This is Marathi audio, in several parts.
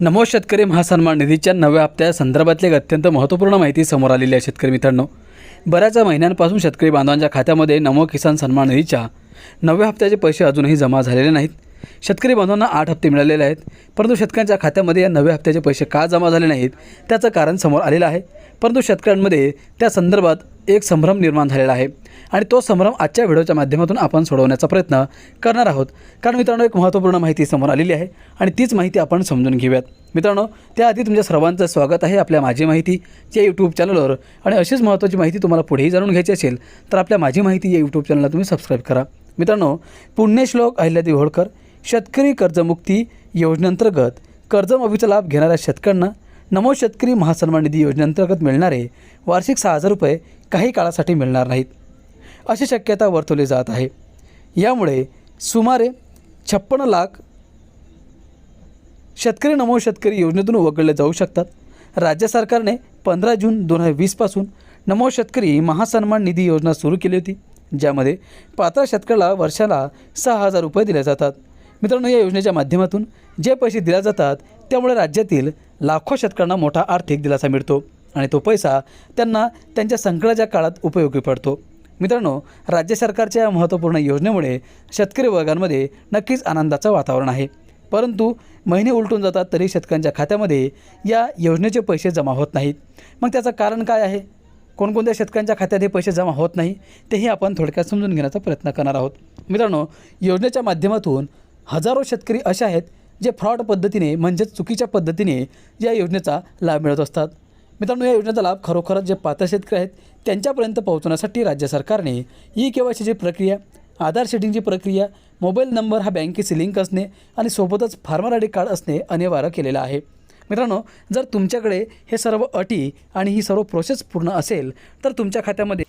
नमो शेतकरी महासन्मान निधीच्या नव्या हप्त्या संदर्भातली एक अत्यंत महत्त्वपूर्ण माहिती समोर आलेली आहे। शेतकरी मित्रांनो, बऱ्याच महिन्यांपासून शेतकरी बांधवांच्या खात्यामध्ये नमो किसान सन्मान निधीच्या नव्या हप्त्याचे पैसे अजूनही जमा झालेले नाहीत। शेतकरी बांधवांना 8 हप्ते मिळालेले आहेत, परंतु शेतकऱ्यांच्या खात्यामध्ये या नव्या हप्त्याचे पैसे का जमा झाले नाहीत त्याचं कारण समोर आलेलं आहे। परंतु शेतकऱ्यांमध्ये त्या संदर्भात एक संभ्रम निर्माण झालेला आहे आणि तो संभ्रम आजच्या व्हिडिओच्या माध्यमातून आपण सोडवण्याचा प्रयत्न करणार आहोत। कारण मित्रांनो, एक महत्त्वपूर्ण माहिती समोर आलेली आहे आणि तीच माहिती आपण समजून घेऊयात। मित्रांनो, त्याआधी तुमच्या सर्वांचं स्वागत आहे आपल्या माझी माहिती या यूट्यूब चॅनलवर। आणि अशीच महत्त्वाची माहिती तुम्हाला पुढेही जाणून घ्यायची असेल तर आपल्या माझी माहिती या यूट्यूब चॅनलला तुम्ही सबस्क्राईब करा। मित्रांनो, पुण्यश्लोक अहिल्यादेवी होळकर शेतकरी कर्जमुक्ती योजनेअंतर्गत कर्जमाफीचा लाभ घेणाऱ्या शेतकऱ्यांना नमो शेतकरी महासन्मान निधी योजनेअंतर्गत मिळणारे वार्षिक 6,000 रुपये काही काळासाठी मिळणार नाहीत अशी शक्यता वर्तवली जात आहे। यामुळे सुमारे 56 लाख शेतकरी नमो शेतकरी योजनेतून वगळले जाऊ शकतात। राज्य सरकारने 15 जून 2020 पासून नमो शेतकरी महासन्मान निधी योजना सुरू केली होती, ज्यामध्ये पात्र शेतकऱ्याला वर्षाला 6,000 रुपये दिले जातात। मित्रांनो, या योजनेच्या माध्यमातून जे पैसे दिले जातात त्यामुळे राज्यातील लाखो शेतकऱ्यांना मोठा आर्थिक दिलासा मिळतो आणि तो पैसा त्यांना त्यांच्या संकटाच्या काळात उपयोगी पडतो। मित्रांनो, राज्य सरकारच्या या महत्त्वपूर्ण योजनेमुळे शेतकरी वर्गांमध्ये नक्कीच आनंदाचं वातावरण आहे, परंतु महिने उलटून जातात तरी शेतकऱ्यांच्या खात्यामध्ये या योजनेचे पैसे जमा होत नाहीत। मग त्याचं कारण काय आहे? कोणकोणत्या शेतकऱ्यांच्या खात्यात हे पैसे जमा होत नाही तेही आपण थोडक्यात समजून घेण्याचा प्रयत्न करणार आहोत। मित्रांनो, योजनेच्या माध्यमातून हजारो शेतकरी असे आहेत जे फ्रॉड पद्धतीने म्हणजेच चुकीच्या पद्धतीने या योजनेचा लाभ मिळत असतात। मित्रांनो, या योजनेचा लाभ खरोखरच जे पात्र शेतकरी आहेत त्यांच्यापर्यंत पोहोचवण्यासाठी राज्य सरकारने ई-केवायसीची प्रक्रिया, आधार शेडिंगची प्रक्रिया, मोबाईल नंबर हा बँकेशी लिंक असणे आणि सोबतच फार्मर आय डी कार्ड असणे अनिवार्य केलेलं आहे। मित्रांनो, जर तुमच्याकडे हे सर्व अटी आणि ही सर्व प्रोसेस पूर्ण असेल तर तुमच्या खात्यामध्ये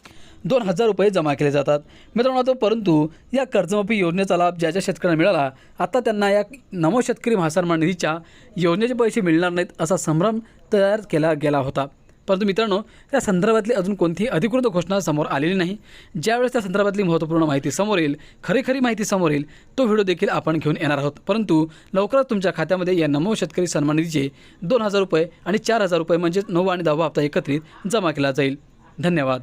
2,000 रुपये जमा केले जातात। मित्रांनो, परंतु या कर्जमाफी योजनेचा लाभ ज्या ज्या शेतकऱ्यांना मिळाला, आता त्यांना या नमो शेतकरी महासन्मान निधीच्या योजनेचे पैसे मिळणार नाहीत असा संभ्रम तयार केला गेला होता। परंतु मित्रांनो, त्या संदर्भातली अजून कोणतीही अधिकृत घोषणा समोर आलेली नाही। ज्यावेळेस त्या संदर्भातली महत्त्वपूर्ण माहिती समोर येईल, खरी माहिती समोर येईल, तो व्हिडिओ देखील आपण घेऊन येणार आहोत। परंतु लवकरच तुमच्या खात्यामध्ये या नमो शेतकरी सन्मान निधीचे 2,000 रुपये आणि 4,000 रुपये म्हणजेच 9वा आणि 10वा हप्ता एकत्रित जमा केला जाईल। धन्यवाद।